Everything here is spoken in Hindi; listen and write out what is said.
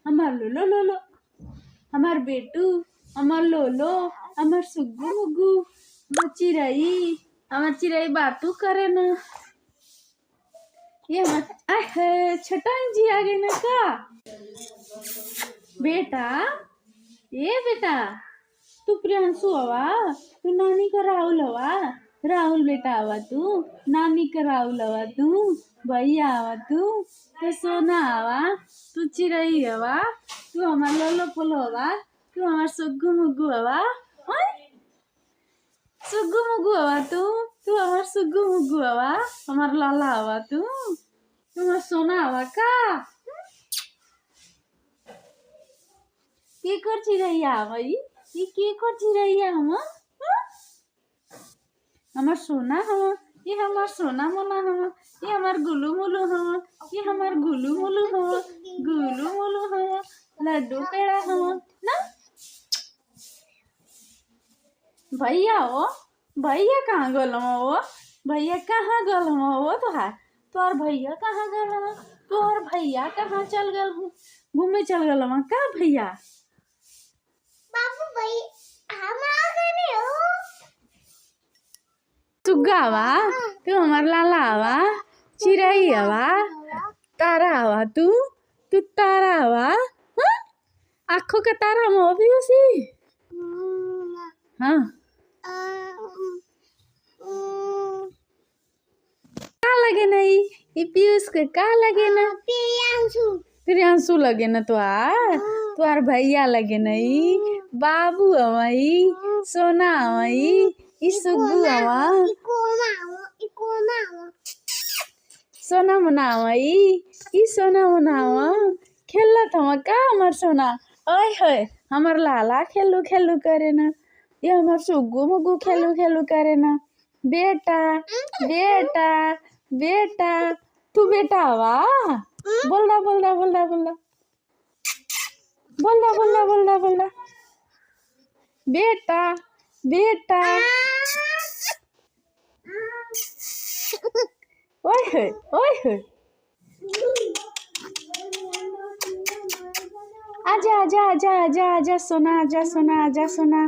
हमार लोलो लोलो, हमार बेटू, हमार लोलो, हमार सुग्गू मुग्गू, हमार चिड़ई बातू करे ना। ये हमार छटाई जी आ गई ना का बेटा। ये बेटा तू प्रियांशु हवा, तू नानी का राहुल हवा। राहुल बेटा आवा तू, नानी का राहुल हवा तू, भैया आवा तू सोना आवा, तू चिड़ई हवा, तू हमार लोलो पोलो हवा, तू हमार सुग्गू मुग्गू हवा। सुग्गू मुग्गू हवा तू हमार सुग्गू मुग्गू हवा, हमार लाला हवा तू हमार सोना हवा का। के कर चिड़ैया हवई, ये के कर चिड़ैया हम हमार सोना हवा, ये हमार सोना मोना हवा, ये हमार गुलू मुलू हवा, ये हमार गुलू मुलू हवा, गुलू मुलू हवा, लड्डू पेड़ा हवा ना। भैया हो, भैया कहाँ गलम हो, भैया कहाँ गलम हो तोहार भैया कहाँ गलम, तोहर भैया कहाँ चल गल घूमे चल गलम का भैया। बाबू भाई हम आ गए हो। सुग्गा हवा तू हमार लाला हवा, चिड़ई हवा, तारा हवा तू तारा हवा। आँखों का तारा हम हो भी उसी। हाँ का लगे नहीं ये पीयूष के का लगे ना, प्रियांशु लगे ना तुआर भैया लगे नहीं, बाबू हवई, सोना हवई, ई सुग्गू हवा, सोना मना हवई, ई सोना मना हवा। खेलत हवा का हमार सोना, ओए होए हमार लाला खेलू खेलू करे ना, ये हमार सुग्गू मुग्गू खेलू खेलू करे ना। बेटा बेटा बेटा तू बेटा हवा, बोलदा बोलदा बोलदा बोलदा बोलदा बोलदा बोलदा बोलदा बेटा बेटा। ओए होए ओए होए आजा आजा आजा आजा आजा सोना, आजा सोना, आजा सोना।